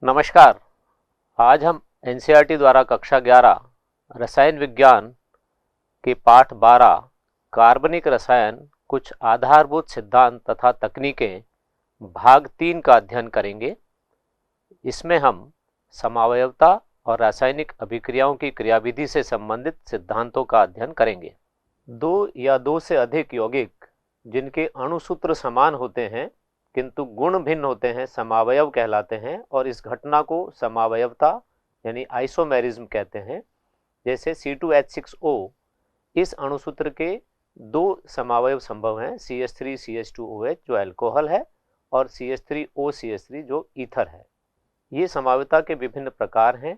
नमस्कार। आज हम एनसीईआरटी द्वारा कक्षा 11 रसायन विज्ञान के पाठ 12 कार्बनिक रसायन कुछ आधारभूत सिद्धांत तथा तकनीकें भाग 3 का अध्ययन करेंगे। इसमें हम समावयवता और रासायनिक अभिक्रियाओं की क्रियाविधि से संबंधित सिद्धांतों का अध्ययन करेंगे। दो या दो से अधिक यौगिक जिनके अणुसूत्र समान होते हैं किंतु गुण भिन्न होते हैं समावयव कहलाते हैं और इस घटना को समावयवता यानी आइसोमेरिज्म कहते हैं। जैसे C2H6O, इस अणुसूत्र के दो समावयव संभव हैं, CH3CH2OH जो अल्कोहल है और CH3OCH3 जो ईथर है। ये समावयवता के विभिन्न प्रकार हैं।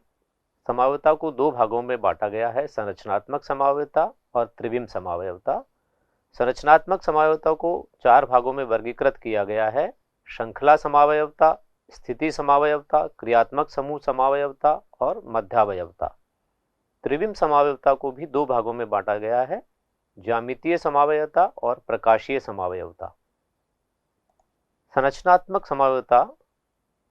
समावयवता को दो भागों में बांटा गया है, संरचनात्मक समावयवता और त्रिविम समावयवता। संरचनात्मक समावयवता को चार भागों में वर्गीकृत किया गया है, श्रृंखला समावयवता, स्थिति समावयवता, क्रियात्मक समूह समावयवता और मध्यावयवता। त्रिविम समावयवता को भी दो भागों में बांटा गया है, ज्यामितीय समावयवता और प्रकाशीय समावयवता। संरचनात्मक समावयवता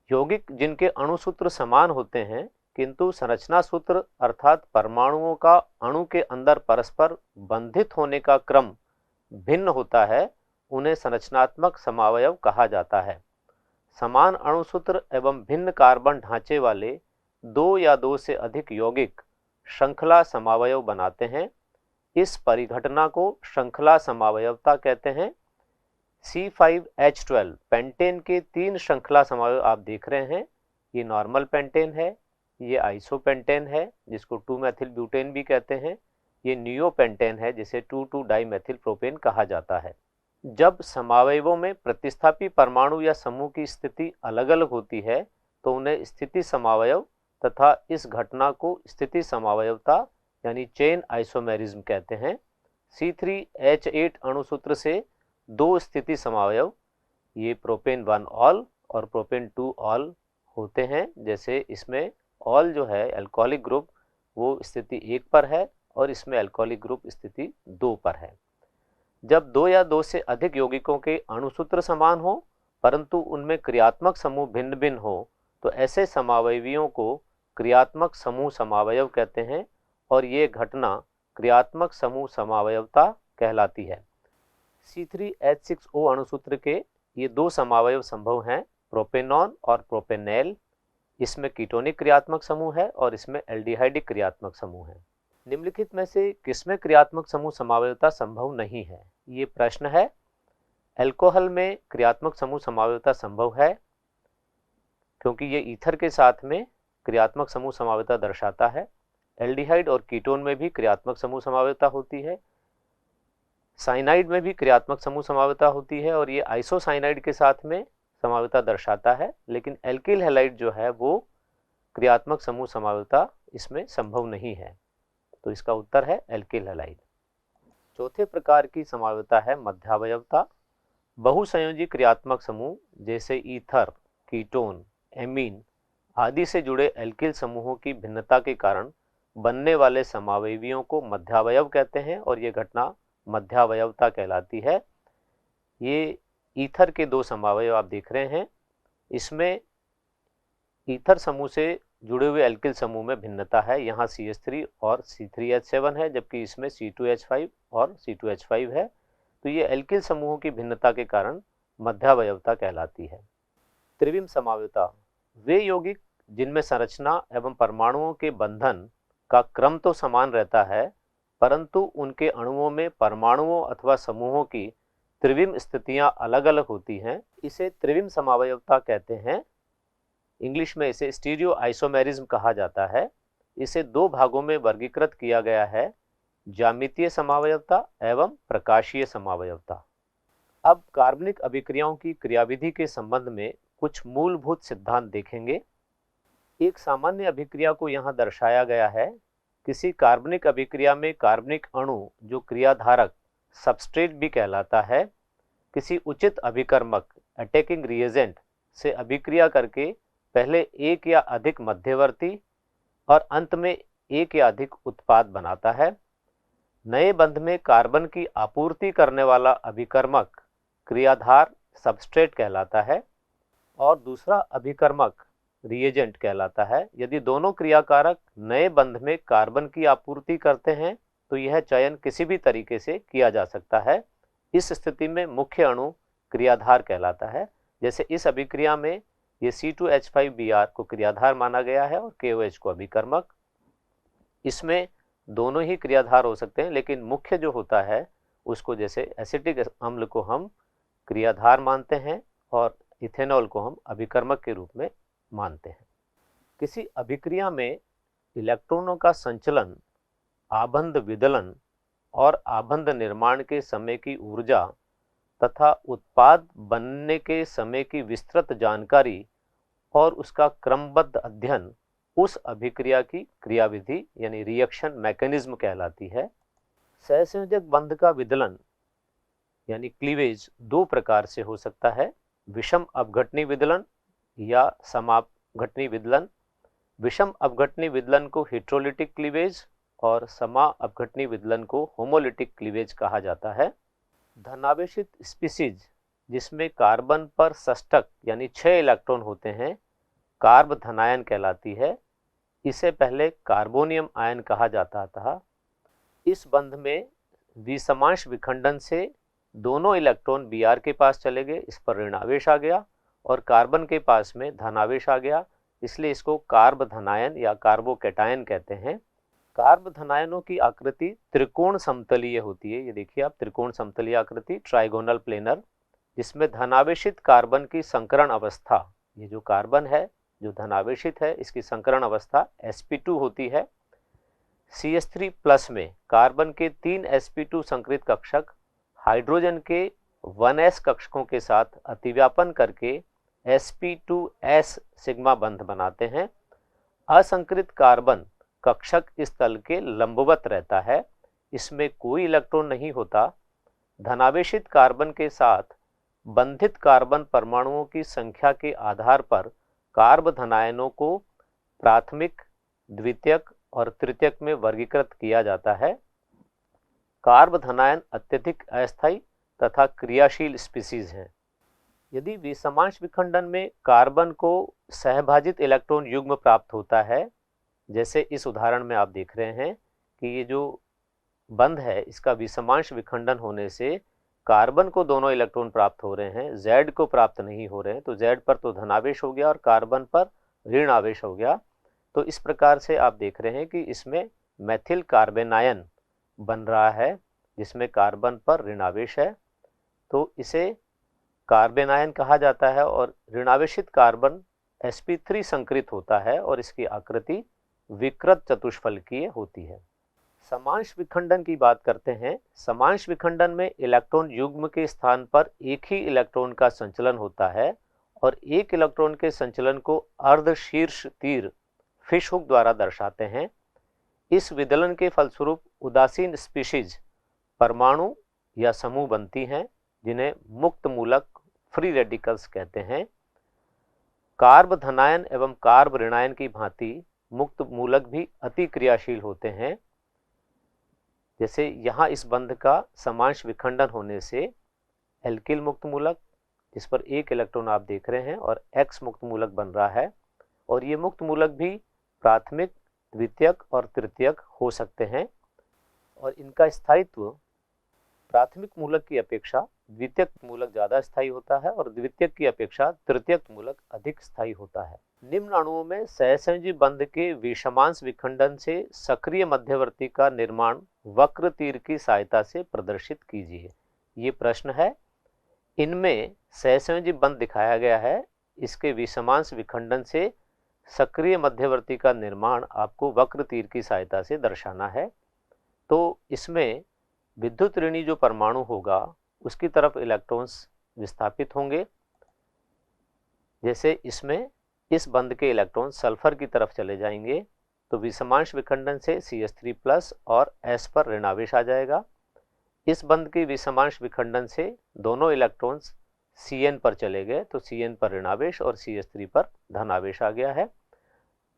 यौगिक जिनके अणुसूत्र समान होते हैं किंतु संरचना सूत्र अर्थात परमाणुओं का अणु के अंदर परस्पर बंधित होने का क्रम भिन्न होता है, उन्हें संरचनात्मक समावयव कहा जाता है। समान अणुसूत्र एवं भिन्न कार्बन ढांचे वाले दो या दो से अधिक यौगिक श्रृंखला समावयव बनाते हैं। इस परिघटना को श्रृंखला समावयवता कहते हैं। C5H12 पेंटेन के तीन श्रृंखला समावयव आप देख रहे हैं। ये नॉर्मल पेंटेन है, ये आइसोपेंटेन है जिसको 2-मेथिल ब्यूटेन भी कहते हैं, ये नियोपेंटेन है जिसे 2,2-डाइमेथिल प्रोपेन कहा जाता है। जब समावयवों में प्रतिस्थापी परमाणु या समूह की स्थिति अलग अलग होती है तो उन्हें स्थिति समावयव तथा इस घटना को स्थिति समावयवता यानी चेन आइसोमेरिज्म कहते हैं। C3H8 अणुसूत्र से दो स्थिति समावयव, ये प्रोपेन 1 ऑल और प्रोपेन 2 ऑल होते हैं। जैसे इसमें ऑल जो है अल्कोहलिक ग्रुप वो स्थिति 1 पर है और इसमें अल्कोहलिक ग्रुप स्थिति 2 पर है। जब दो या दो से अधिक यौगिकों के अणुसूत्र समान हो परंतु उनमें क्रियात्मक समूह भिन्न भिन्न हो तो ऐसे समावयवियों को क्रियात्मक समूह समावयव कहते हैं और ये घटना क्रियात्मक समूह समावयवता कहलाती है। C3H6O अणुसूत्र के ये दो समावयव संभव हैं, प्रोपेनॉन और प्रोपेनेल। इसमें कीटोनिक क्रियात्मक समूह है और इसमें एल्डिहाइडिक क्रियात्मक समूह है। निम्नलिखित में से किसमें क्रियात्मक समूह समावयवता संभव नहीं है, ये प्रश्न है। अल्कोहल में क्रियात्मक समूह समावयवता संभव है क्योंकि ये ईथर के साथ में क्रियात्मक समूह समावयवता दर्शाता है। एल्डिहाइड और कीटोन में भी क्रियात्मक समूह समावयवता होती है। साइनाइड में भी क्रियात्मक समूह समावयवता होती है और ये आइसोसाइनाइड के साथ में समावयवता दर्शाता है, लेकिन एल्किल हैलाइड जो है वो क्रियात्मक समूह समावयवता इसमें संभव नहीं है। तो इसका उत्तर है एल्किल हैलाइड। चौथे प्रकार की समावयवता है मध्यावयवता। बहुसंयोजी क्रियात्मक समूह जैसे ईथर, कीटोन, एमीन आदि से जुड़े एल्किल समूहों की भिन्नता के कारण बनने वाले समावयवियों को मध्यावयव कहते हैं और ये घटना मध्यावयवता कहलाती है। ये ईथर के दो समावयव आप देख रहे हैं। इसमें ईथर समूह से जुड़े हुए एल्किल समूह में भिन्नता है, यहाँ CH3 और C3H7 है जबकि इसमें C2H5 और C2H5 है। तो ये एल्किल समूहों की भिन्नता के कारण मध्यावयवता कहलाती है। त्रिविम समावयवता वे यौगिक जिनमें संरचना एवं परमाणुओं के बंधन का क्रम तो समान रहता है परंतु उनके अणुओं में परमाणुओं अथवा समूहों की त्रिविम स्थितियां अलग अलग होती हैं, इसे त्रिविम समावयवता कहते हैं। इंग्लिश में इसे स्टीरियो आइसोमेरिज्म कहा जाता है। इसे दो भागों में वर्गीकृत किया गया है, ज्यामितीय समावयवता एवं प्रकाशीय समावयवता। अब कार्बनिक अभिक्रियाओं की क्रियाविधि के संबंध में कुछ मूलभूत सिद्धांत देखेंगे। एक सामान्य अभिक्रिया को यहाँ दर्शाया गया है। किसी कार्बनिक अभिक्रिया में कार्बनिक अणु जो क्रियाधारक सबस्ट्रेट भी कहलाता है, किसी उचित अभिकर्मक अटैकिंग रिएजेंट से अभिक्रिया करके पहले एक या अधिक मध्यवर्ती और अंत में एक या अधिक उत्पाद बनाता है। नए बंध में कार्बन की आपूर्ति करने वाला अभिकर्मक क्रियाधार सबस्ट्रेट कहलाता है और दूसरा अभिकर्मक रिएजेंट कहलाता है। यदि दोनों क्रियाकारक नए बंध में कार्बन की आपूर्ति करते हैं तो यह चयन किसी भी तरीके से किया जा सकता है। इस स्थिति में मुख्य अणु क्रियाधार कहलाता है। जैसे इस अभिक्रिया में ये C2H5Br को क्रियाधार माना गया है और KOH को अभिकर्मक। इसमें दोनों ही क्रियाधार हो सकते हैं, लेकिन मुख्य जो होता है उसको, जैसे एसिटिक अम्ल को हम क्रियाधार मानते हैं और इथेनॉल को हम अभिकर्मक के रूप में मानते हैं। किसी अभिक्रिया में इलेक्ट्रॉनों का संचलन, आबंध विदलन और आबंध निर्माण के समय की ऊर्जा तथा उत्पाद बनने के समय की विस्तृत जानकारी और उसका क्रमबद्ध अध्ययन उस अभिक्रिया की क्रियाविधि यानी रिएक्शन मैकेनिज्म कहलाती है। सहसंयोजक बंध का विदलन यानी क्लीवेज दो प्रकार से हो सकता है, विषम अपघटनी विदलन या समापघटनी विदलन। विषम अपघटनी विदलन को हेट्रोलिटिक क्लीवेज और समा अपघटनी विदलन को होमोलिटिक क्लीवेज कहा जाता है। धनावेशित स्पीसीज जिसमें कार्बन पर षष्ठक यानी 6 इलेक्ट्रॉन होते हैं, कार्ब धनायन कहलाती है। इसे पहले कार्बोनियम आयन कहा जाता था। इस बंध में विषमांश विखंडन से दोनों इलेक्ट्रॉन Br के पास चले गए, इस पर ऋणावेश आ गया, और कार्बन के पास में धनावेश आ गया, इसलिए इसको कार्ब धनायन या कार्बोकैटायन कहते हैं। कार्ब धनायनों की आकृति त्रिकोण समतलीय होती है। ये देखिए आप, त्रिकोण समतलीय आकृति, ट्राइगोनल प्लेनर, जिसमें धनावेशित कार्बन की संकरण अवस्था, ये जो कार्बन है जो धनावेशित है, इसकी संकरण अवस्था sp2 होती है। CH3 प्लस में कार्बन के 3 sp2 संकरित कक्षक हाइड्रोजन के 1s कक्षकों के साथ अतिव्यापन करके sp2s सिग्मा बंध बनाते हैं। असंकृत कार्बन कक्षक इस तल के लंबवत रहता है, इसमें कोई इलेक्ट्रॉन नहीं होता। धनावेशित कार्बन के साथ बंधित कार्बन परमाणुओं की संख्या के आधार पर कार्ब धनायनों को प्राथमिक, द्वितीयक और तृतीयक में वर्गीकृत किया जाता है। कार्ब धनायन अत्यधिक अस्थायी तथा क्रियाशील स्पीसीज हैं। यदि विषमांश विखंडन में कार्बन को सहभाजित इलेक्ट्रॉन युग्म प्राप्त होता है, जैसे इस उदाहरण में आप देख रहे हैं कि ये जो बंध है इसका विषमांश विखंडन होने से कार्बन को दोनों इलेक्ट्रॉन प्राप्त हो रहे हैं, Z को प्राप्त नहीं हो रहे हैं, तो Z पर तो धनावेश हो गया और कार्बन पर ऋण आवेश हो गया। तो इस प्रकार से आप देख रहे हैं कि इसमें मेथिल कार्बेनायन बन रहा है जिसमें कार्बन पर ऋणावेश है, तो इसे कार्बेनायन कहा जाता है। और ऋणावेशित कार्बन sp3 संकरित होता है और इसकी आकृति विकृत चतुष्फलकीय होती है। समांश विखंडन की बात करते हैं। समांश विखंडन में इलेक्ट्रॉन युग्म के स्थान पर एक ही इलेक्ट्रॉन का संचलन होता है और एक इलेक्ट्रॉन के संचलन को अर्धशीर्ष तीर फिश हुक द्वारा दर्शाते हैं। इस विदलन के फलस्वरूप उदासीन स्पीशीज परमाणु या समूह बनती हैं जिन्हें मुक्त मूलक फ्री रेडिकल्स कहते हैं। कार्ब धनायन एवं कार्ब ऋणायन की भांति मुक्त मूलक भी अति क्रियाशील होते हैं। जैसे यहाँ इस बंध का समांश विखंडन होने से एल्किल मुक्त मूलक जिस पर एक इलेक्ट्रॉन आप देख रहे हैं और X मुक्त मूलक बन रहा है, और ये मुक्त मूलक भी प्राथमिक, द्वितीयक और तृतीयक हो सकते हैं और इनका स्थायित्व प्राथमिक मूलक की अपेक्षा द्वितीयक मूलक ज्यादा स्थायी होता है और द्वितीयक की अपेक्षा तृतीयक मूलक अधिक स्थायी होता है। निम्न अणुओं में सहसंयोजी बंध के विषमांश विखंडन से सक्रिय मध्यवर्ती का निर्माण वक्र तीर की सहायता से प्रदर्शित कीजिए। ये प्रश्न है। इनमें सहसंयोजी बंध दिखाया गया है, इसके विषमांश विखंडन से सक्रिय मध्यवर्ती का निर्माण आपको वक्र तीर की सहायता से दर्शाना है। तो इसमें विद्युत ऋणी जो परमाणु होगा उसकी तरफ इलेक्ट्रॉन्स विस्थापित होंगे। जैसे इसमें इस बंध के इलेक्ट्रॉन सल्फर की तरफ चले जाएंगे तो विषमांश विखंडन से CH3 प्लस और S पर ऋणावेश आ जाएगा। इस बंध के विषमांश विखंडन से दोनों इलेक्ट्रॉन्स Cn पर चले गए तो Cn पर ऋणावेश और CH3 पर धनावेश आ गया है।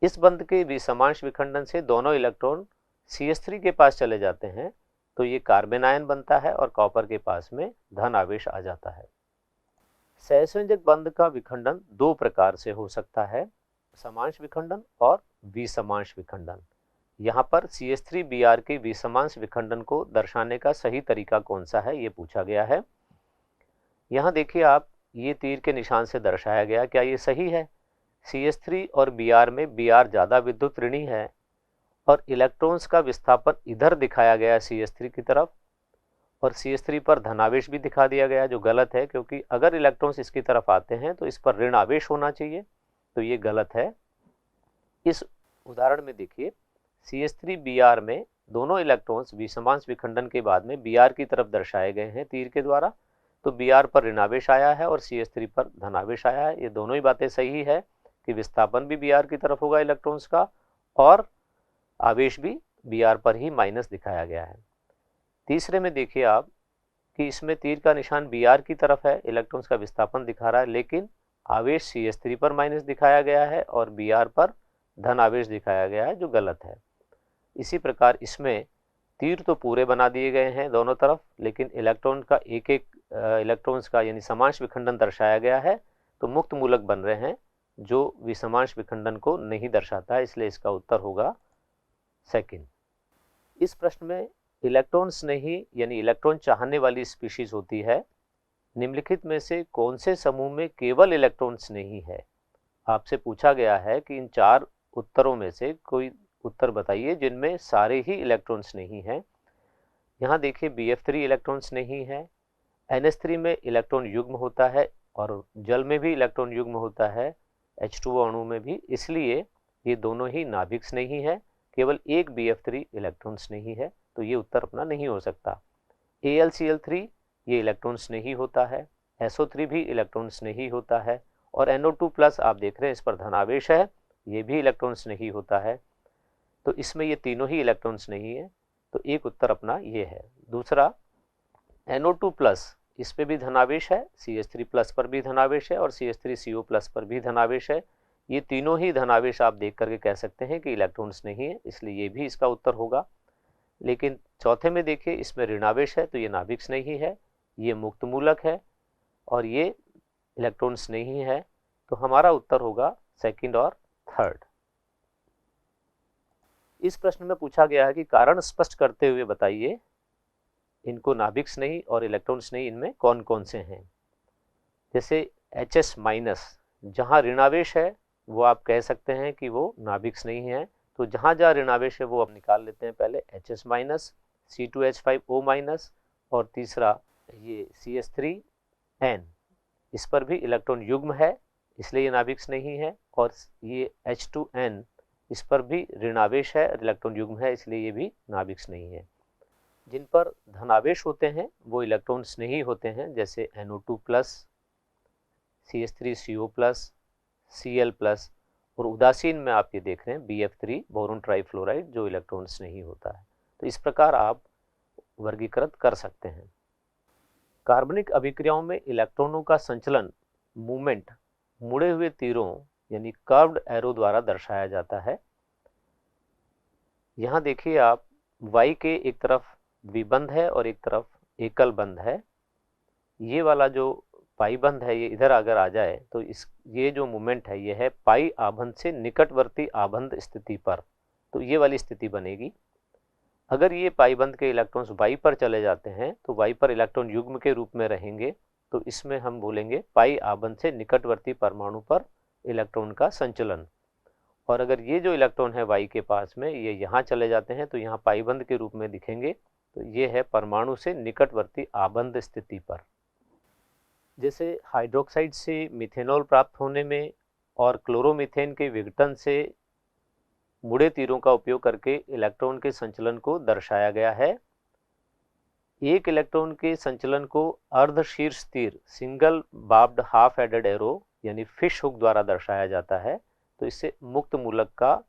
इस बंध के विषमांश विखंडन से दोनों इलेक्ट्रॉन CH3 के पास चले जाते हैं तो ये कार्बेनायन बनता है और कॉपर के पास में धन आवेश आ जाता है। सहसंयोजक बंध का विखंडन दो प्रकार से हो सकता है। समांश विखंडन और विसमांश विखंडन। यहाँ पर CH3Br के विसमांश विखंडन को दर्शाने का सही तरीका कौन सा है, ये पूछा गया है। यहाँ देखिए आप, ये तीर के निशान से दर्शाया गया, क्या ये सही है? CH3 और Br में Br ज़्यादा विद्युत ऋणी है और इलेक्ट्रॉन्स का विस्थापन इधर दिखाया गया CH3 की तरफ, और CH3 पर धनावेश भी दिखा दिया गया, जो गलत है, क्योंकि अगर इलेक्ट्रॉन्स इसकी तरफ आते हैं तो इस पर ऋण आवेश होना चाहिए, तो ये गलत है। इस उदाहरण में देखिए, CH3Br में दोनों इलेक्ट्रॉन्स विसमांश विखंडन के बाद में Br की तरफ दर्शाए गए हैं तीर के द्वारा, तो Br पर ऋणावेश आया है और CH3 पर धनावेश आया है। ये दोनों ही बातें सही है कि विस्थापन भी Br की तरफ होगा इलेक्ट्रॉन्स का, और आवेश भी Br पर ही माइनस दिखाया गया है। तीसरे में देखिए आप कि इसमें तीर का निशान Br की तरफ है, इलेक्ट्रॉन्स का विस्थापन दिखा रहा है, लेकिन आवेश CH3 पर माइनस दिखाया गया है और Br पर धन आवेश दिखाया गया है, जो गलत है। इसी प्रकार इसमें तीर तो पूरे बना दिए गए हैं दोनों तरफ, लेकिन इलेक्ट्रॉन का एक एक इलेक्ट्रॉन्स का यानी समांश विखंडन दर्शाया गया है, तो मुक्त मूलक बन रहे हैं जो विसमांश विखंडन को नहीं दर्शाता है, इसलिए इसका उत्तर होगा सेकंड। इस प्रश्न में इलेक्ट्रॉन्स नहीं यानी इलेक्ट्रॉन चाहने वाली स्पीशीज होती है, निम्नलिखित में से कौन से समूह में केवल इलेक्ट्रॉन्स नहीं है? आपसे पूछा गया है कि इन 4 उत्तरों में से कोई उत्तर बताइए जिनमें सारे ही इलेक्ट्रॉन्स नहीं हैं। यहाँ देखिए BF3 इलेक्ट्रॉन्स नहीं है, NH3 में इलेक्ट्रॉन युग्म होता है और जल में भी इलेक्ट्रॉन युग्म होता है, H2O अणु में भी, इसलिए ये दोनों ही नाभिक्स नहीं है। केवल एक BF3 इलेक्ट्रॉन्स नहीं है, तो ये उत्तर अपना नहीं हो सकता। AlCl3 ये इलेक्ट्रॉन्स नहीं होता है, SO3 भी इलेक्ट्रॉन्स नहीं होता है, और NO2+ आप देख रहे हैं इस पर धनावेश है, ये भी इलेक्ट्रॉन्स नहीं होता है, तो इसमें ये तीनों ही इलेक्ट्रॉन्स नहीं है, तो एक उत्तर अपना ये है। दूसरा NO2+, इस पे भी धनावेश है, CH3+ पर भी धनावेश है और CH3CO+ पर भी धनावेश है, ये तीनों ही धनावेश आप देख करके कह सकते हैं कि इलेक्ट्रॉन्स नहीं है, इसलिए ये भी इसका उत्तर होगा। लेकिन चौथे में देखिए, इसमें ऋणावेश है, तो ये नाभिक्स नहीं है, ये मुक्त मूलक है और ये इलेक्ट्रॉन्स नहीं है, तो हमारा उत्तर होगा सेकंड और थर्ड। इस प्रश्न में पूछा गया है कि कारण स्पष्ट करते हुए बताइए, इनको नाभिक्स नहीं और इलेक्ट्रॉन्स नहीं, इनमें कौन कौन से हैं। जैसे HS-, जहाँ ऋणावेश है वो आप कह सकते हैं कि वो नाभिक्स नहीं है, तो जहाँ जहाँ ऋणावेश है वो अब निकाल लेते हैं। पहले HS-, C2H5O-, और तीसरा ये CH3N, इस पर भी इलेक्ट्रॉन युग्म है, इसलिए ये नाभिक्स नहीं है, और ये H2N, इस पर भी ऋणावेश है, इलेक्ट्रॉन युग्म है, इसलिए ये भी नाभिक्स नहीं है। जिन पर धनावेश होते हैं वो इलेक्ट्रॉन्स नहीं होते हैं, जैसे NO2+, CH3CO+, Cl+, और उदासीन में आप ये देख रहे हैं BF3 बोरोन ट्राइफ्लोराइड, जो इलेक्ट्रॉन्स नहीं होता है। तो इस प्रकार आप वर्गीकृत कर सकते हैं। कार्बनिक अभिक्रियाओं में इलेक्ट्रॉनों का संचलन, मूवमेंट, मुड़े हुए तीरों यानी कर्व्ड एरो द्वारा दर्शाया जाता है। यहाँ देखिए आप, Y के एक तरफ द्विबंध है और एक तरफ एकल बंध है। ये वाला जो पाई बंध है, ये इधर अगर आ जाए तो ये जो मूवमेंट है ये है पाई आबंध से निकटवर्ती आबंध स्थिति पर, तो ये वाली स्थिति बनेगी। अगर ये पाई बंध के इलेक्ट्रॉन्स Y पर चले जाते हैं तो Y पर इलेक्ट्रॉन युग्म के रूप में रहेंगे, तो इसमें हम बोलेंगे पाई आबंध से निकटवर्ती परमाणु पर इलेक्ट्रॉन का संचलन। और अगर ये जो इलेक्ट्रॉन है Y के पास में, ये यहाँ चले जाते हैं तो यहाँ पाई बंध के रूप में दिखेंगे, तो ये है परमाणु से निकटवर्ती आबंध स्थिति पर। जैसे हाइड्रोक्साइड से मिथेनॉल प्राप्त होने में और क्लोरोमीथेन के विघटन से मुड़े तीरों का उपयोग करके इलेक्ट्रॉन के संचलन को दर्शाया गया है। एक इलेक्ट्रॉन के संचलन को अर्धशीर्ष तीर, single barbed half headed arrow यानी फिश हुक द्वारा दर्शाया जाता है, तो इससे मुक्त मूलक का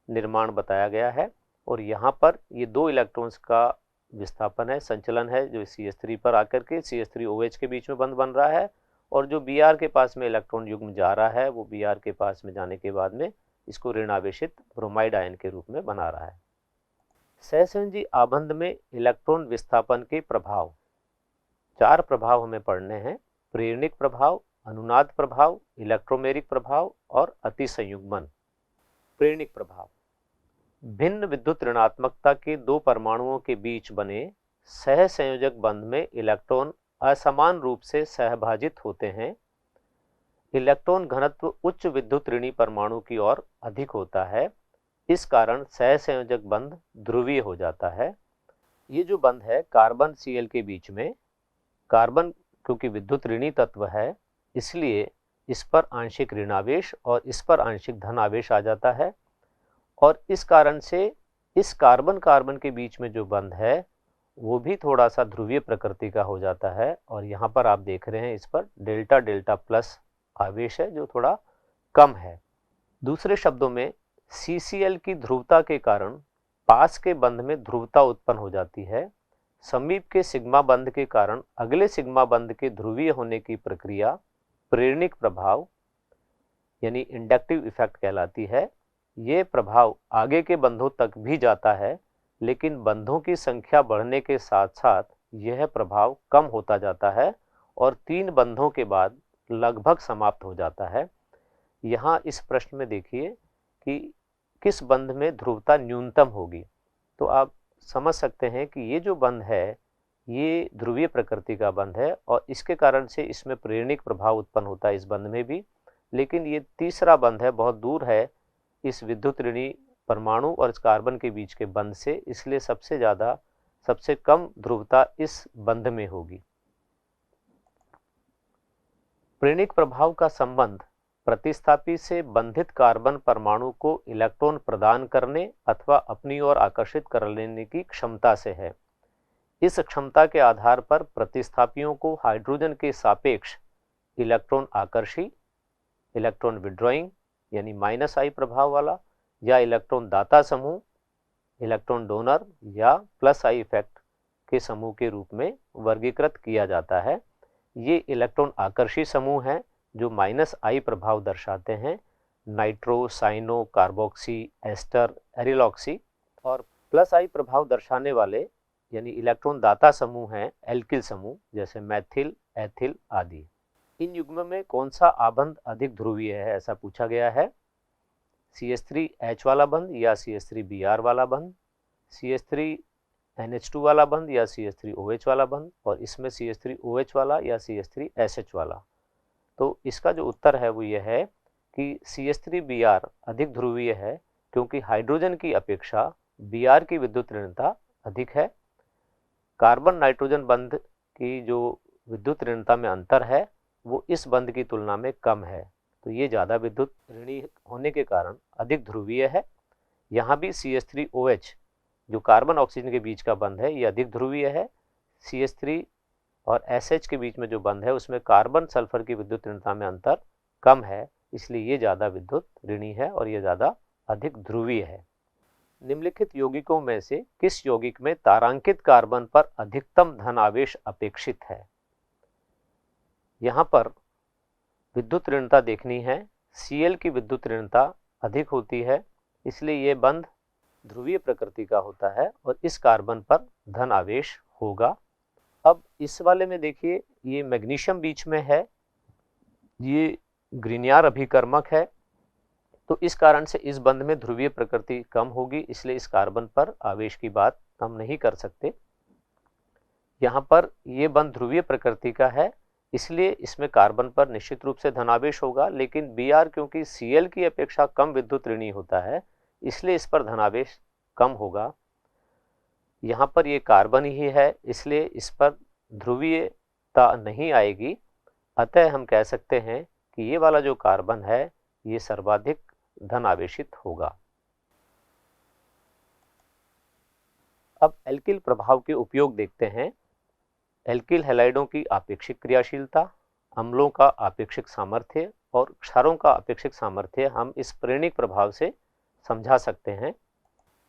निर्माण बताया गया है। और यहाँ पर ये 2 इलेक्ट्रॉन्स का विस्थापन है, संचलन है, जो CH3 पर आकर के CH3OH के बीच में बंध बन रहा है, और जो Br के पास में इलेक्ट्रॉन युग्म जा रहा है वो Br के पास में जाने के बाद में इसको ऋणावेशित ब्रोमाइड आयन के रूप में बना रहा है। सहसंयोजी आबंध में इलेक्ट्रॉन विस्थापन के प्रभाव, 4 प्रभाव हमें पढ़ने हैं। प्रेरणिक प्रभाव, अनुनाद प्रभाव, इलेक्ट्रोमेरिक प्रभाव और अतिसंयुग्मन। प्रेरणिक प्रभाव। भिन्न विद्युत ऋणात्मकता के दो परमाणुओं के बीच बने सहसंयोजक बंध में इलेक्ट्रॉन असमान रूप से सहभाजित होते हैं। इलेक्ट्रॉन घनत्व उच्च विद्युत ऋणी परमाणु की ओर अधिक होता है, इस कारण सहसंयोजक बंध ध्रुवीय हो जाता है। ये जो बंध है कार्बन Cl के बीच में, कार्बन क्योंकि विद्युत ऋणी तत्व है इसलिए इस पर आंशिक ऋणावेश और इस पर आंशिक धन आवेश आ जाता है, और इस कारण से इस कार्बन कार्बन के बीच में जो बंध है वो भी थोड़ा सा ध्रुवीय प्रकृति का हो जाता है। और यहाँ पर आप देख रहे हैं इस पर डेल्टा डेल्टा प्लस आवेश है जो थोड़ा कम है। दूसरे शब्दों में CCl की ध्रुवता के कारण पास के बंध में ध्रुवता उत्पन्न हो जाती है। समीप के सिग्मा बंध के कारण अगले सिग्मा बंध के ध्रुवीय होने की प्रक्रिया प्रेरणिक प्रभाव यानी इंडक्टिव इफेक्ट कहलाती है। ये प्रभाव आगे के बंधों तक भी जाता है, लेकिन बंधों की संख्या बढ़ने के साथ साथ यह प्रभाव कम होता जाता है और 3 बंधों के बाद लगभग समाप्त हो जाता है। यहाँ इस प्रश्न में देखिए कि किस बंध में ध्रुवता न्यूनतम होगी, तो आप समझ सकते हैं कि ये जो बंध है ये ध्रुवीय प्रकृति का बंध है और इसके कारण से इसमें प्रेरणिक प्रभाव उत्पन्न होता है इस बंध में भी। लेकिन ये तीसरा बंध है बहुत दूर है इस विद्युत ऋणी परमाणु और इस कार्बन के बीच के बंध से, इसलिए सबसे कम ध्रुवता इस बंध में होगी। प्रेरणिक प्रभाव का संबंध प्रतिस्थापी से बंधित कार्बन परमाणु को इलेक्ट्रॉन प्रदान करने अथवा अपनी ओर आकर्षित कर लेने की क्षमता से है। इस क्षमता के आधार पर प्रतिस्थापियों को हाइड्रोजन के सापेक्ष इलेक्ट्रॉन आकर्षी, इलेक्ट्रॉन विड्रॉइंग यानी -I प्रभाव वाला, या इलेक्ट्रॉन दाता समूह, इलेक्ट्रॉन डोनर, या +I इफेक्ट के समूह के रूप में वर्गीकृत किया जाता है। ये इलेक्ट्रॉन आकर्षी समूह हैं जो -I प्रभाव दर्शाते हैं, nitro, cyano, carboxy, ester, aryloxy, और +I प्रभाव दर्शाने वाले यानी इलेक्ट्रॉन दाता समूह हैं एल्किल समूह जैसे मैथिल, एथिल आदि। इन युग्म में कौन सा आबंध अधिक ध्रुवीय है ऐसा पूछा गया है। CH3H वाला बंध या CH3Br वाला बंध, CH3NH2 वाला बंध या CH3OH वाला बंध, और इसमें CH3OH वाला या CH3SH वाला। तो इसका जो उत्तर है वो यह है कि CH3Br अधिक ध्रुवीय है क्योंकि हाइड्रोजन की अपेक्षा Br की विद्युत ऋणता अधिक है। कार्बन नाइट्रोजन बंध की जो विद्युत ऋणता में अंतर है वो इस बंध की तुलना में कम है, तो ये ज़्यादा विद्युत ऋणी होने के कारण अधिक ध्रुवीय है। यहाँ भी CH3OH जो कार्बन ऑक्सीजन के बीच का बंध है ये अधिक ध्रुवीय है। CH3 और SH के बीच में जो बंध है उसमें कार्बन सल्फर की विद्युत ऋणता में अंतर कम है, इसलिए ये ज़्यादा विद्युत ऋणी है और ये ज़्यादा अधिक ध्रुवीय है। निम्नलिखित यौगिकों में से किस यौगिक में तारांकित कार्बन पर अधिकतम धन आवेश अपेक्षित है। यहाँ पर विद्युत ऋणता देखनी है। Cl की विद्युत ऋणता अधिक होती है, इसलिए ये बंध ध्रुवीय प्रकृति का होता है और इस कार्बन पर धन आवेश होगा। अब इस वाले में देखिए ये मैग्नीशियम बीच में है, ये ग्रिनियर अभिकर्मक है, तो इस कारण से इस बंध में ध्रुवीय प्रकृति कम होगी, इसलिए इस कार्बन पर आवेश की बात हम नहीं कर सकते। यहाँ पर ये बंध ध्रुवीय प्रकृति का है, इसलिए इसमें कार्बन पर निश्चित रूप से धनावेश होगा, लेकिन Br क्योंकि Cl की अपेक्षा कम विद्युत ऋणी होता है इसलिए इस पर धनावेश कम होगा। यहाँ पर ये कार्बन ही है इसलिए इस पर ध्रुवीयता नहीं आएगी, अतः हम कह सकते हैं कि ये वाला जो कार्बन है ये सर्वाधिक धन आवेशित होगा। अब एल्किल प्रभाव के उपयोग देखते हैं। एल्किल हैलाइडों की आपेक्षिक क्रियाशीलता, अम्लों का आपेक्षिक सामर्थ्य और क्षारों का आपेक्षिक सामर्थ्य हम इस प्रेरणिक प्रभाव से समझा सकते हैं।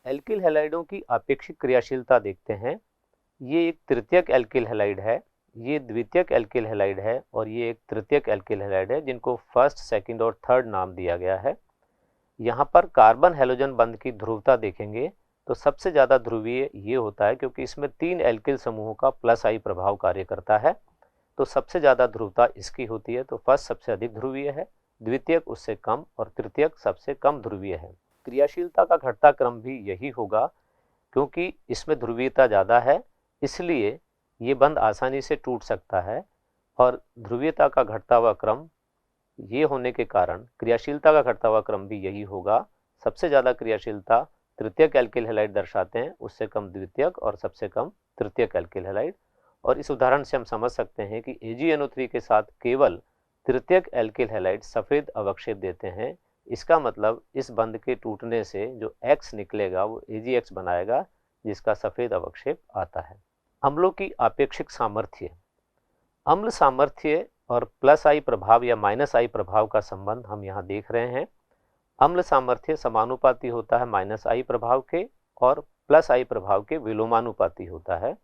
एल्किल हैलाइडों की आपेक्षिक क्रियाशीलता देखते हैं। ये एक तृतीयक एल्किल हैलाइड है, ये द्वितीयक एल्किल हैलाइड है और ये एक तृतीयक एल्किल हैलाइड है जिनको फर्स्ट, सेकंड और थर्ड नाम दिया गया है। यहाँ पर कार्बन हैलोजन बंध की ध्रुवता देखेंगे तो सबसे ज़्यादा ध्रुवीय ये होता है क्योंकि इसमें 3 एल्किल समूहों का +I प्रभाव कार्य करता है, तो सबसे ज़्यादा ध्रुवता इसकी होती है। तो फर्स्ट सबसे अधिक ध्रुवीय है, द्वितीयक उससे कम और तृतीयक सबसे कम ध्रुवीय है। क्रियाशीलता का घटता क्रम भी यही होगा, क्योंकि इसमें ध्रुवीयता ज़्यादा है, इसलिए ये बंध आसानी से टूट सकता है। और ध्रुवीयता का घटता हुआ क्रम ये होने के कारण क्रियाशीलता का घटता हुआ क्रम भी यही होगा। सबसे ज़्यादा क्रियाशीलता तृतीयक एल्किल हैलाइड दर्शाते हैं, उससे कम द्वितीयक और सबसे कम तृतीयक एल्किल हैलाइड। और इस उदाहरण से हम समझ सकते हैं कि AgNO3 के साथ केवल तृतीयक एल्किल हैलाइड सफ़ेद अवक्षेप देते हैं। इसका मतलब इस बंध के टूटने से जो X निकलेगा वो AgX बनाएगा, जिसका सफ़ेद अवक्षेप आता है। अम्लों की आपेक्षिक सामर्थ्य। अम्ल सामर्थ्य और प्लस आई प्रभाव या माइनस आई प्रभाव का संबंध हम यहाँ देख रहे हैं। अम्ल सामर्थ्य समानुपाती होता है माइनस आई प्रभाव के, और प्लस आई प्रभाव के विलोमानुपाती होता है।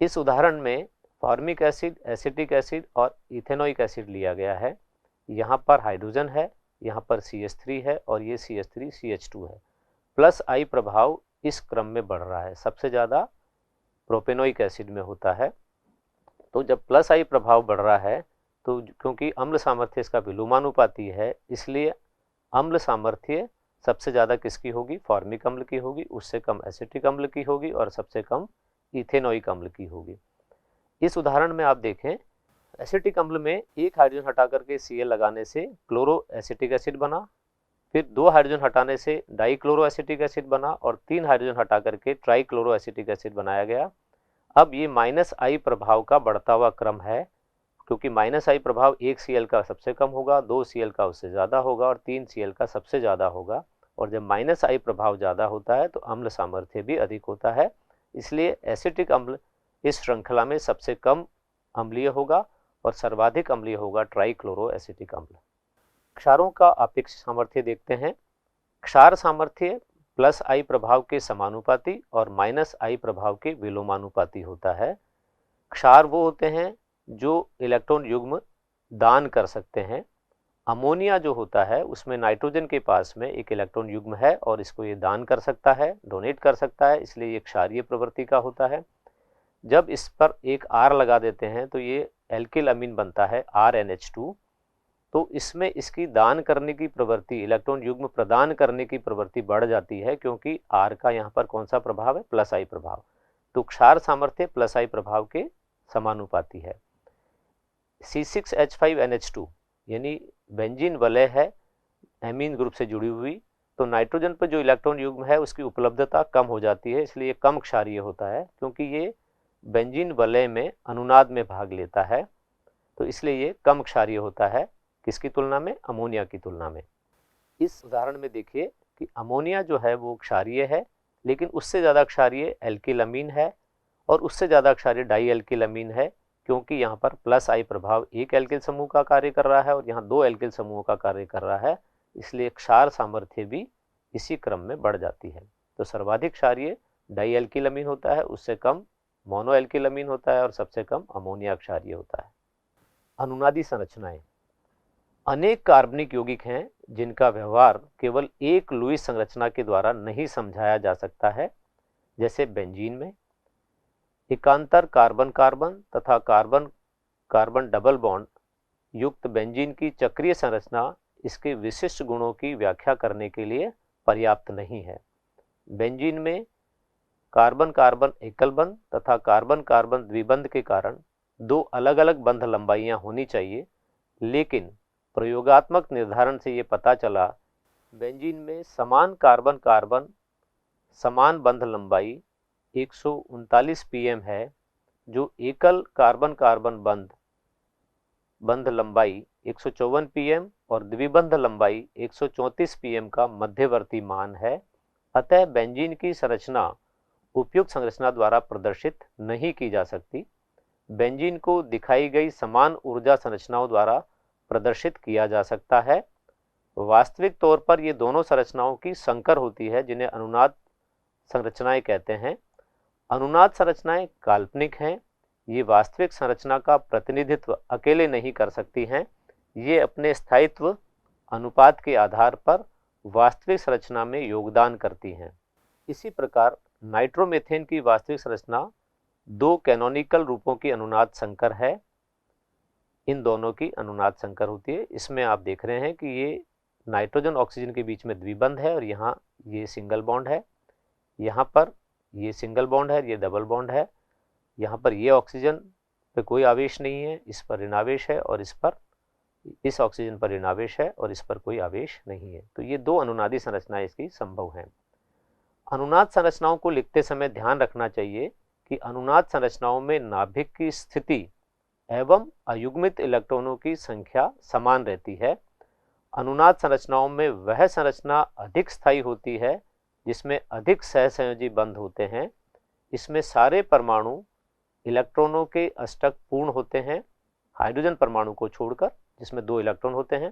इस उदाहरण में फॉर्मिक एसिड, एसिटिक एसिड और इथेनोइक एसिड लिया गया है। यहाँ पर हाइड्रोजन है, यहाँ पर CH3 है और ये CH3 CH2 है। प्लस आई प्रभाव इस क्रम में बढ़ रहा है, सबसे ज़्यादा प्रोपेनोइक एसिड में होता है। तो जब प्लस आई प्रभाव बढ़ रहा है तो क्योंकि अम्ल सामर्थ्य इसका विलोमानुपाती है, इसलिए अम्ल सामर्थ्य सबसे ज़्यादा किसकी होगी? फॉर्मिक अम्ल की होगी, उससे कम एसिटिक अम्ल की होगी और सबसे कम इथेनोइक अम्ल की होगी। इस उदाहरण में आप देखें, एसिटिक अम्ल में एक हाइड्रोजन हटा करके Cl लगाने से क्लोरो एसिटिक एसिड बना, फिर 2 हाइड्रोजन हटाने से डाइक्लोरो एसिटिक एसिड बना और 3 हाइड्रोजन हटा करके ट्राइक्लोरो एसिटिक एसिड बनाया गया। अब ये माइनस आई प्रभाव का बढ़ता हुआ क्रम है, क्योंकि माइनस आई प्रभाव 1 Cl का सबसे कम होगा, 2 Cl का उससे ज़्यादा होगा और 3 Cl का सबसे ज़्यादा होगा। और जब माइनस आई प्रभाव ज़्यादा होता है तो अम्ल सामर्थ्य भी अधिक होता है, इसलिए एसिटिक अम्ल इस श्रृंखला में सबसे कम अम्लीय होगा और सर्वाधिक अम्लीय होगा ट्राइक्लोरो एसिटिक अम्ल। क्षारों का अपेक्षित सामर्थ्य देखते हैं। क्षार सामर्थ्य प्लस आई प्रभाव के समानुपाती और माइनस आई प्रभाव के विलोमानुपाती होता है। क्षार वो होते हैं जो इलेक्ट्रॉन युग्म दान कर सकते हैं। अमोनिया जो होता है उसमें नाइट्रोजन के पास में एक इलेक्ट्रॉन युग्म है और इसको ये दान कर सकता है, डोनेट कर सकता है, इसलिए ये क्षारीय प्रवृत्ति का होता है। जब इस पर एक R लगा देते हैं तो ये एल्किल अमीन बनता है RnH2। तो इसमें इसकी दान करने की प्रवृत्ति, इलेक्ट्रॉन युग्म प्रदान करने की प्रवृत्ति बढ़ जाती है, क्योंकि R का यहाँ पर कौन सा प्रभाव है? प्लस आई प्रभाव। तो क्षार सामर्थ्य प्लस आई प्रभाव के समानुपाती है। C6H5NH2 यानी बेंजीन वलय है एमीन ग्रुप से जुड़ी हुई, तो नाइट्रोजन पर जो इलेक्ट्रॉन युग्म है उसकी उपलब्धता कम हो जाती है, इसलिए कम क्षारीय होता है, क्योंकि ये बेंजीन वलय में अनुनाद में भाग लेता है, तो इसलिए ये कम क्षारीय होता है। किसकी तुलना में? अमोनिया की तुलना में। इस उदाहरण में देखिए कि अमोनिया जो है वो क्षारीय है, लेकिन उससे ज़्यादा क्षारीय एल्किल अमीन है और उससे ज़्यादा क्षारीय डाई एल्किल अमीन है, क्योंकि यहाँ पर प्लस आई प्रभाव एक एल्किल समूह का कार्य कर रहा है और यहाँ 2 एल्किल समूहों का कार्य कर रहा है, इसलिए क्षार सामर्थ्य भी इसी क्रम में बढ़ जाती है। तो सर्वाधिक क्षारीय डाई एल्किल अमीन होता है, उससे कम मोनो एल्किल अमीन होता है और सबसे कम अमोनिया क्षारीय होता है। अनुनादी संरचनाएं। अनेक कार्बनिक यौगिक हैं जिनका व्यवहार केवल एक लुईस संरचना के द्वारा नहीं समझाया जा सकता है। जैसे बेंजीन में एकांतर कार्बन कार्बन तथा कार्बन कार्बन डबल बॉन्ड युक्त बेंजीन की चक्रीय संरचना इसके विशिष्ट गुणों की व्याख्या करने के लिए पर्याप्त नहीं है। बेंजीन में कार्बन कार्बन एकल बंध तथा कार्बन कार्बन द्विबंध के कारण 2 अलग अलग बंध लंबाइयां होनी चाहिए, लेकिन प्रयोगात्मक निर्धारण से ये पता चला बेंजीन में समान कार्बन कार्बन समान बंध लंबाई 139 pm है, जो एकल कार्बन कार्बन बंध लंबाई 154 pm और द्विबंध लंबाई 134 pm का मध्यवर्ती मान है। अतः बेंजीन की संरचना उपयुक्त संरचना द्वारा प्रदर्शित नहीं की जा सकती। बेंजीन को दिखाई गई समान ऊर्जा संरचनाओं द्वारा प्रदर्शित किया जा सकता है। वास्तविक तौर पर ये दोनों संरचनाओं की संकर होती है, जिन्हें अनुनाद संरचनाएं कहते हैं। अनुनाद संरचनाएं काल्पनिक हैं, ये वास्तविक संरचना का प्रतिनिधित्व अकेले नहीं कर सकती हैं, ये अपने स्थायित्व अनुपात के आधार पर वास्तविक संरचना में योगदान करती हैं। इसी प्रकार नाइट्रोमेथेन की वास्तविक संरचना 2 कैनोनिकल रूपों की अनुनाद संकर है। इन दोनों की अनुनाद संकर होती है। इसमें आप देख रहे हैं कि ये नाइट्रोजन ऑक्सीजन के बीच में द्विबंध है और यहाँ ये सिंगल बॉन्ड है, यहाँ पर ये सिंगल बॉन्ड है, ये डबल बॉन्ड है, यहाँ पर ये ऑक्सीजन पे कोई आवेश नहीं है, इस पर ऋणावेश है, और इस ऑक्सीजन पर ऋणावेश है और इस पर कोई आवेश नहीं है। तो ये दो अनुनादी संरचनाएं इसकी संभव हैं। अनुनाद संरचनाओं को लिखते समय ध्यान रखना चाहिए कि अनुनाद संरचनाओं में नाभिक की स्थिति एवं अयुग्मित इलेक्ट्रॉनों की संख्या समान रहती है। अनुनाद संरचनाओं में वह संरचना अधिक स्थायी होती है जिसमें अधिक सहसंयोजी बंध होते हैं। इसमें सारे परमाणु इलेक्ट्रॉनों के अष्टक पूर्ण होते हैं, हाइड्रोजन परमाणु को छोड़कर जिसमें 2 इलेक्ट्रॉन होते हैं।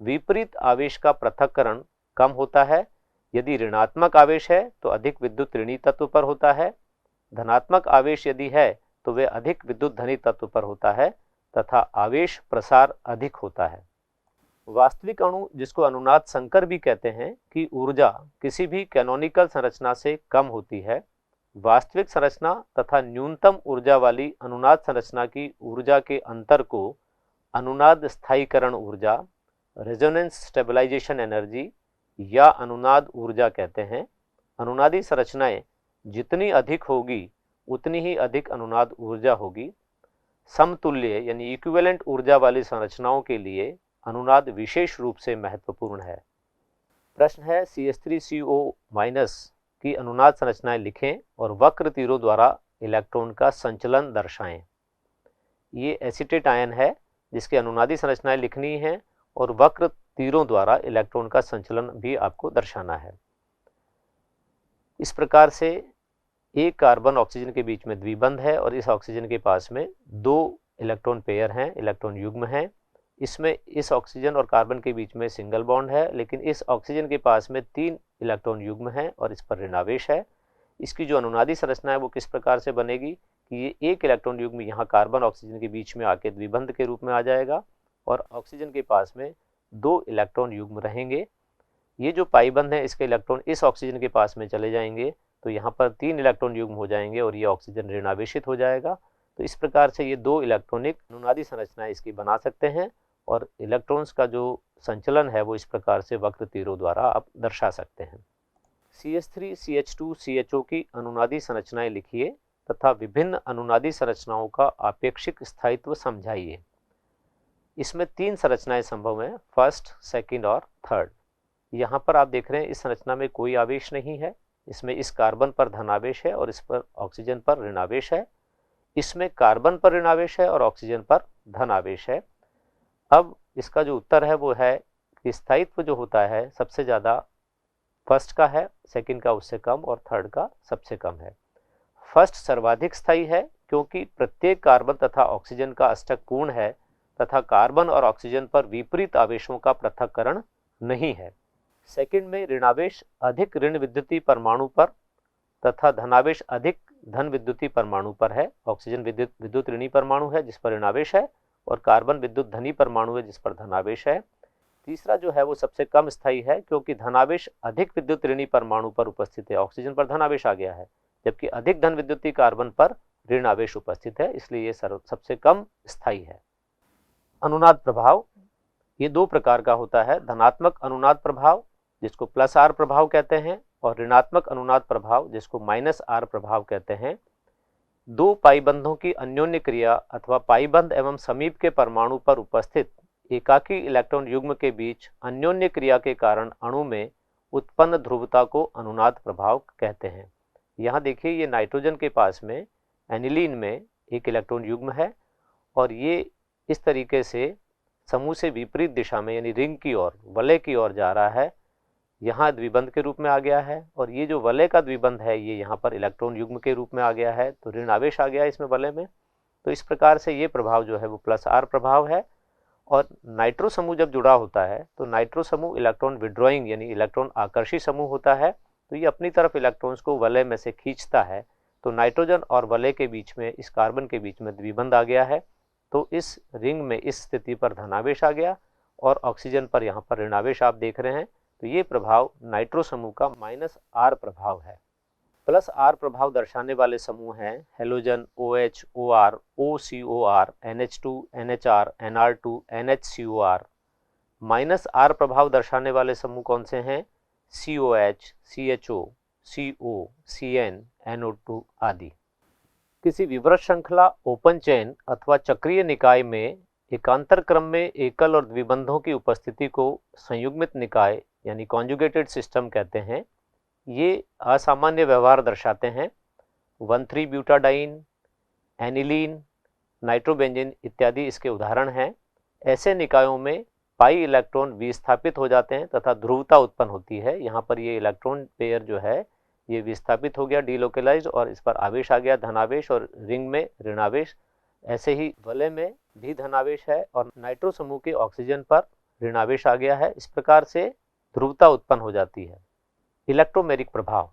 विपरीत आवेश का पृथक्करण कम होता है। यदि ऋणात्मक आवेश है तो अधिक विद्युत ऋणी तत्व पर होता है, धनात्मक आवेश यदि है तो वे अधिक विद्युत धनी तत्व पर होता है तथा आवेश प्रसार अधिक होता है। वास्तविक अणु, जिसको अनुनाद संकर भी कहते हैं, की ऊर्जा किसी भी कैनोनिकल संरचना से कम होती है। वास्तविक संरचना तथा न्यूनतम ऊर्जा वाली अनुनाद संरचना की ऊर्जा के अंतर को अनुनाद स्थायीकरण ऊर्जा, रेजोनेंस स्टेबलाइजेशन एनर्जी या अनुनाद ऊर्जा कहते हैं। अनुनादी संरचनाएं जितनी अधिक होगी उतनी ही अधिक अनुनाद ऊर्जा होगी। समतुल्य यानी इक्विवेलेंट ऊर्जा वाली संरचनाओं के लिए अनुनाद विशेष रूप से महत्वपूर्ण है। प्रश्न है, CH3CO- की अनुनाद संरचनाएं लिखें और वक्र तीरों द्वारा इलेक्ट्रॉन का संचलन दर्शाएं। ये एसीटेट आयन है जिसकी अनुनादी संरचनाएं लिखनी है और वक्र तीरों द्वारा इलेक्ट्रॉन का संचलन भी आपको दर्शाना है। इस प्रकार से एक कार्बन ऑक्सीजन के बीच में द्विबंध है और इस ऑक्सीजन के पास में 2 इलेक्ट्रॉन पेयर हैं, इलेक्ट्रॉन युग्म हैं। इसमें इस ऑक्सीजन और कार्बन के बीच में सिंगल बॉन्ड है, लेकिन इस ऑक्सीजन के पास में 3 इलेक्ट्रॉन युग्म हैं और इस पर ऋणावेश है। इसकी जो अनुनादी संरचना है वो किस प्रकार से बनेगी कि ये एक इलेक्ट्रॉन युग्म यहाँ कार्बन ऑक्सीजन के बीच में आके द्विबंध के रूप में आ जाएगा और ऑक्सीजन के पास में 2 इलेक्ट्रॉन युग्म रहेंगे। ये जो पाई बंध है इसके इलेक्ट्रॉन इस ऑक्सीजन के पास में चले जाएंगे तो यहाँ पर 3 इलेक्ट्रॉन युग्म हो जाएंगे और ये ऑक्सीजन ऋणावेशित हो जाएगा। तो इस प्रकार से ये 2 इलेक्ट्रॉनिक अनुनादी संरचनाएं इसकी बना सकते हैं और इलेक्ट्रॉन्स का जो संचलन है वो इस प्रकार से वक्र तीरों द्वारा आप दर्शा सकते हैं। CH3 CH2 CHO की अनुनादी संरचनाएं लिखिए तथा विभिन्न अनुनादी संरचनाओं का आपेक्षिक स्थायित्व समझाइए। इसमें 3 संरचनाएं संभव हैं, फर्स्ट, सेकंड और थर्ड। यहाँ पर आप देख रहे हैं इस संरचना में कोई आवेश नहीं है। इसमें इस कार्बन पर धनावेश है और इस पर ऑक्सीजन पर ऋणावेश है। इसमें कार्बन पर ऋणावेश है और ऑक्सीजन पर धनावेश है। अब इसका जो उत्तर है वो है कि स्थायित्व जो होता है सबसे ज़्यादा फर्स्ट का है, सेकंड का उससे कम और थर्ड का सबसे कम है। फर्स्ट सर्वाधिक स्थायी है क्योंकि प्रत्येक कार्बन तथा ऑक्सीजन का अष्टक पूर्ण है तथा कार्बन और ऑक्सीजन पर विपरीत आवेशों का पृथक्करण नहीं है। सेकंड में ऋणावेश अधिक ऋण विद्युतीय परमाणु पर तथा धनावेश अधिक धन विद्युतीय परमाणु पर है। ऑक्सीजन विद्युत ऋणी परमाणु है जिस पर ऋणावेश है और कार्बन विद्युत धनी परमाणु है जिस पर धनावेश है। तीसरा जो है वो सबसे कम स्थायी है क्योंकि धनावेश अधिक विद्युत ऋणी परमाणु पर उपस्थित है। ऑक्सीजन पर धनावेश आ गया है जबकि अधिक धन विद्युतीय कार्बन पर ऋण आवेश उपस्थित है, इसलिए ये सबसे कम स्थायी है। अनुनाद प्रभाव ये 2 प्रकार का होता है, धनात्मक अनुनाद प्रभाव जिसको +R प्रभाव कहते हैं और ऋणात्मक अनुनाद प्रभाव जिसको -R प्रभाव कहते हैं। 2 पाईबंधों की अन्योन्य क्रिया अथवा पाईबंध एवं समीप के परमाणु पर उपस्थित एकाकी इलेक्ट्रॉन युग्म के बीच अन्योन्य क्रिया के कारण अणु में उत्पन्न ध्रुवता को अनुनाद प्रभाव कहते हैं। यहाँ देखिए ये नाइट्रोजन के पास में एनिलीन में एक इलेक्ट्रॉन युग्म है और ये इस तरीके से समूह से विपरीत दिशा में यानी रिंग की ओर, वलय की ओर जा रहा है। यहाँ द्विबंध के रूप में आ गया है और ये जो वलय का द्विबंध है ये यहाँ पर इलेक्ट्रॉन युग्म के रूप में आ गया है, तो ऋण आवेश आ गया इसमें वलय में। तो इस प्रकार से ये प्रभाव जो है वो +R प्रभाव है। और नाइट्रो समूह जब जुड़ा होता है तो नाइट्रो समूह इलेक्ट्रॉन विड्रॉइंग यानी इलेक्ट्रॉन आकर्षी समूह होता है, तो ये अपनी तरफ इलेक्ट्रॉन्स को वलय में से खींचता है। तो नाइट्रोजन और वलय के बीच में, इस कार्बन के बीच में द्विबंध आ गया है, तो इस रिंग में इस स्थिति पर धनावेश आ गया और ऑक्सीजन पर यहाँ पर ऋणावेश आप देख रहे हैं। तो ये प्रभाव नाइट्रो समूह का -R प्रभाव है। +R प्रभाव दर्शाने वाले समूह हैं halogen, OH, OR, OCOR, NH2, NHR, NR2, NHCOR, -R प्रभाव दर्शाने वाले समूह कौन से हैं? COH, CHO, CO, CN, NO2 आदि। किसी विवृत श्रृंखला, ओपन चेन अथवा चक्रीय निकाय में एकांतर क्रम में एकल और द्विबंधों की उपस्थिति को संयुग्मित निकाय यानी कॉन्जुगेटेड सिस्टम कहते हैं। ये असामान्य व्यवहार दर्शाते हैं। 1,3-ब्यूटाडाइन, एनिलीन, नाइट्रोबेंजीन इत्यादि इसके उदाहरण हैं। ऐसे निकायों में पाई इलेक्ट्रॉन विस्थापित हो जाते हैं तथा ध्रुवता उत्पन्न होती है। यहाँ पर ये इलेक्ट्रॉन पेयर जो है ये विस्थापित हो गया, डिलोकलाइज्ड, और इस पर आवेश आ गया धनावेश और रिंग में ऋणावेश। ऐसे ही वलय में भी धनावेश है और नाइट्रो समूह के ऑक्सीजन पर ऋणावेश आ गया है। इस प्रकार से ध्रुवता उत्पन्न हो जाती है। इलेक्ट्रोमेरिक प्रभाव,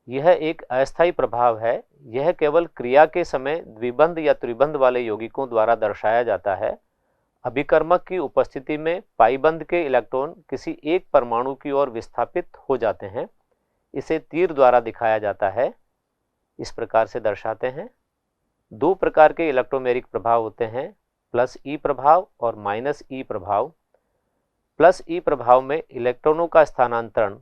यह एक अस्थायी प्रभाव है। यह केवल क्रिया के समय द्विबंध या त्रिबंध वाले यौगिकों द्वारा दर्शाया जाता है। अभिकर्मक की उपस्थिति में पाईबंध के इलेक्ट्रॉन किसी एक परमाणु की ओर विस्थापित हो जाते हैं। इसे तीर द्वारा दिखाया जाता है। इस प्रकार से दर्शाते हैं। दो प्रकार के इलेक्ट्रोमेरिक प्रभाव होते हैं, +E प्रभाव और -E प्रभाव। +E प्रभाव में इलेक्ट्रॉनों का स्थानांतरण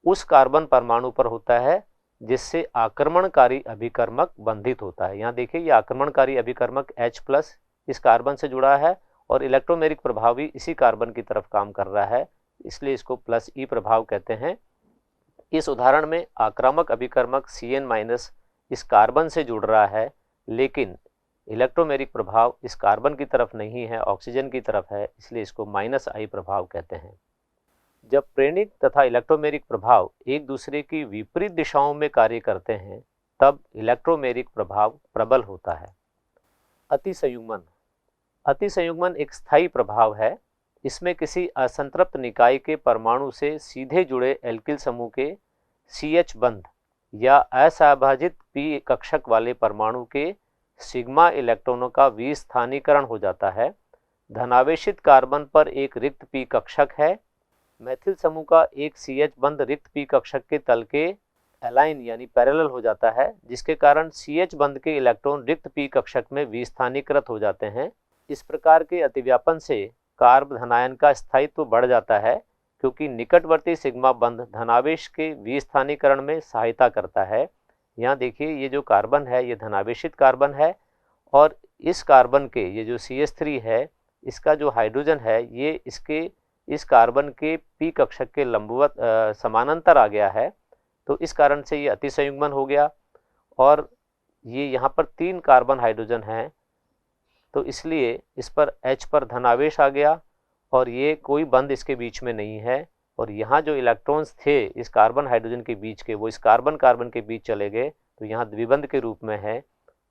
उस कार्बन परमाणु पर होता है जिससे आक्रमणकारी अभिकर्मक बंधित होता है। यहाँ देखिए ये आक्रमणकारी अभिकर्मक H+ इस कार्बन से जुड़ा है और इलेक्ट्रोमेरिक प्रभाव भी इसी कार्बन की तरफ काम कर रहा है, इसलिए इसको +E प्रभाव कहते हैं। इस उदाहरण में आक्रामक अभिकर्मक Cn- इस कार्बन से जुड़ रहा है, लेकिन इलेक्ट्रोमेरिक प्रभाव इस कार्बन की तरफ नहीं है, ऑक्सीजन की तरफ है, इसलिए इसको -I प्रभाव कहते हैं। जब प्रेरणिक तथा इलेक्ट्रोमेरिक प्रभाव एक दूसरे की विपरीत दिशाओं में कार्य करते हैं तब इलेक्ट्रोमेरिक प्रभाव प्रबल होता है। अतिसंयुग्मन, अतिसंयुग्मन एक स्थायी प्रभाव है। इसमें किसी असंतृप्त निकाय के परमाणु से सीधे जुड़े एल्किल समूह के CH बंध या असहभाजित P कक्षक वाले परमाणु के सिग्मा इलेक्ट्रॉनों का विस्थानीकरण हो जाता है। धनावेशित कार्बन पर एक रिक्त P कक्षक है। मैथिल समूह का एक CH बंध रिक्त P कक्षक के तल के अलाइन यानी पैरेलल हो जाता है, जिसके कारण CH बंध के इलेक्ट्रॉन रिक्त P कक्षक में विस्थानीकृत हो जाते हैं। इस प्रकार के अतिव्यापन से कार्ब धनायन का स्थायित्व बढ़ जाता है, क्योंकि निकटवर्ती सिग्मा बंध धनावेश के विस्थानीकरण में सहायता करता है। यहाँ देखिए ये जो कार्बन है ये धनावेशित कार्बन है और इस कार्बन के ये जो CH3 है इसका जो हाइड्रोजन है ये इसके इस कार्बन के P कक्षक के लंबवत समानांतर आ गया है, तो इस कारण से ये अतिसंयुग्मन हो गया और ये यहाँ पर 3 कार्बन हाइड्रोजन हैं, तो इसलिए इस पर H पर धनावेश आ गया और ये कोई बंध इसके बीच में नहीं है और यहाँ जो इलेक्ट्रॉन्स थे इस कार्बन हाइड्रोजन के बीच के वो इस कार्बन कार्बन के बीच चले गए, तो यहाँ द्विबंध के रूप में है।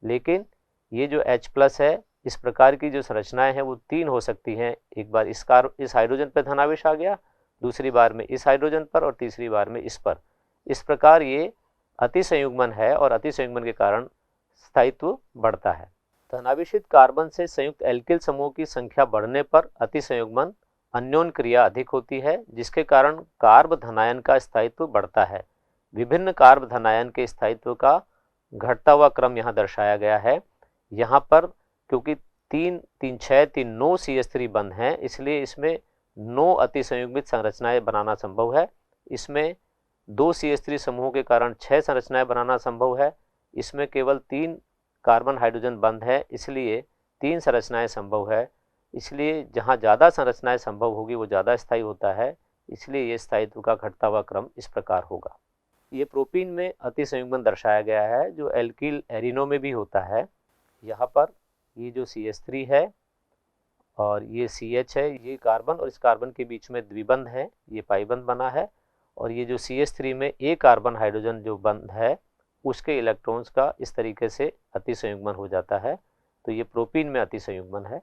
लेकिन ये जो H+ है इस प्रकार की जो संरचनाएं हैं वो 3 हो सकती हैं। एक बार इस हाइड्रोजन पर धनावेश आ गया, दूसरी बार में इस हाइड्रोजन पर और तीसरी बार में इस पर। इस प्रकार ये अतिसंयुग्मन है और अतिसंयुग्मन के कारण स्थायित्व बढ़ता है। धनावेशित कार्बन से संयुक्त एल्किल समूह की संख्या बढ़ने पर अतिसंयुग्मन अन्योन क्रिया अधिक होती है, जिसके कारण कार्ब धनायन का स्थायित्व बढ़ता है। विभिन्न कार्ब धनायन के स्थायित्व का घटता हुआ क्रम यहाँ दर्शाया गया है। यहाँ पर क्योंकि 3,3,6,3,9 CH3 बंध हैं, इसलिए इसमें 9 अतिसंयुग्मित संरचनाएं बनाना संभव है। इसमें 2 CH3 समूहों के कारण 6 संरचनाएं बनाना संभव है। इसमें केवल 3 कार्बन हाइड्रोजन बंध है, इसलिए 3 संरचनाएं संभव है। इसलिए जहाँ ज़्यादा संरचनाएं संभव होगी वो ज़्यादा स्थायी होता है, इसलिए ये स्थायित्व का घटता हुआ क्रम इस प्रकार होगा। ये प्रोपीन में अतिसंयुग्मन दर्शाया गया है जो एल्किल एरिनो में भी होता है। यहाँ पर ये जो CH3 है और ये CH है, ये कार्बन और इस कार्बन के बीच में द्विबंध है, ये पाईबंध बना है और ये जो CH3 में एक कार्बन हाइड्रोजन जो बंध है उसके इलेक्ट्रॉन्स का इस तरीके से अतिसंयुग्मन हो जाता है, तो ये प्रोपीन में अतिसंयुग्मन है।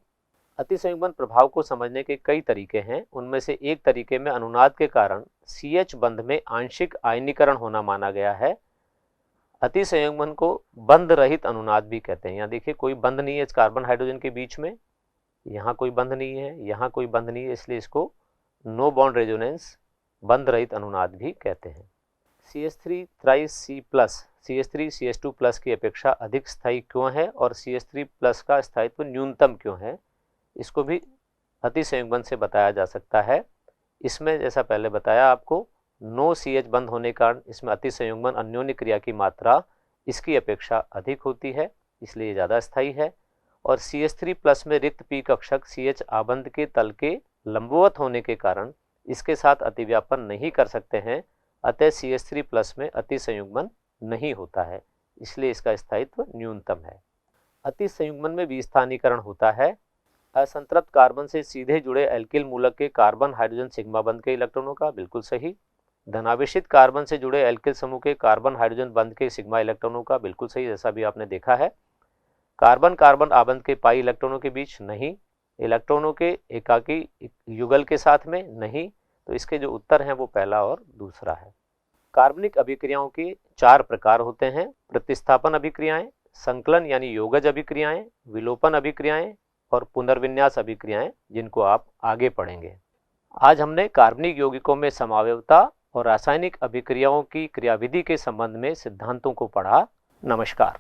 अतिसंयुग्मन प्रभाव को समझने के कई तरीके हैं। उनमें से एक तरीके में अनुनाद के कारण CH बंध में आंशिक आयनीकरण होना माना गया है। अतिसंयुग्मन को बंध रहित अनुनाद भी कहते हैं। यहाँ देखिए कोई बंध नहीं है इस कार्बन हाइड्रोजन के बीच में, यहाँ कोई बंध नहीं है, यहाँ कोई बंध नहीं है, इसलिए इसको नो बॉन्ड रेजोनेंस बंध रहित अनुनाद भी कहते हैं। CH3 3C+, CH3 CH2+ की अपेक्षा अधिक स्थायी क्यों है और CH3+ का स्थायित्व न्यूनतम क्यों है, इसको भी अतिसंयुग्मन से बताया जा सकता है। इसमें जैसा पहले बताया आपको, नो CH बंद होने के कारण इसमें अतिसंयुग्मन अन्योन्य क्रिया की मात्रा इसकी अपेक्षा अधिक होती है, इसलिए ज़्यादा स्थायी है। और CH3+ में रिक्त पी कक्षक CH आबंध के तल के लंबवत होने के कारण इसके साथ अतिव्यापन नहीं कर सकते हैं, अतः CH3+ में अतिसंयुग्मन नहीं होता है, इसलिए इसका स्थायित्व न्यूनतम है। अतिसंयुग्मन में विस्थानीकरण होता है असंतृप्त कार्बन से सीधे जुड़े एल्किल मूलक के कार्बन हाइड्रोजन सिग्मा बंध के इलेक्ट्रॉनों का, बिल्कुल सही। धनावेशित कार्बन से जुड़े एल्किल समूह के कार्बन हाइड्रोजन बंध के सिग्मा इलेक्ट्रॉनों का, बिल्कुल सही, जैसा भी आपने देखा है। कार्बन कार्बन आबंध के पाई इलेक्ट्रॉनों के बीच नहीं, इलेक्ट्रॉनों के एकाकी युगल के साथ में नहीं, तो इसके जो उत्तर हैं वो पहला और दूसरा है। कार्बनिक अभिक्रियाओं के 4 प्रकार होते हैं, प्रतिस्थापन अभिक्रियाएं, संकलन यानी योगज अभिक्रियाएं, विलोपन अभिक्रियाएं और पुनर्विन्यास अभिक्रियाएं, जिनको आप आगे पढ़ेंगे। आज हमने कार्बनिक यौगिकों में समअवयवता और रासायनिक अभिक्रियाओं की क्रियाविधि के संबंध में सिद्धांतों को पढ़ा। नमस्कार।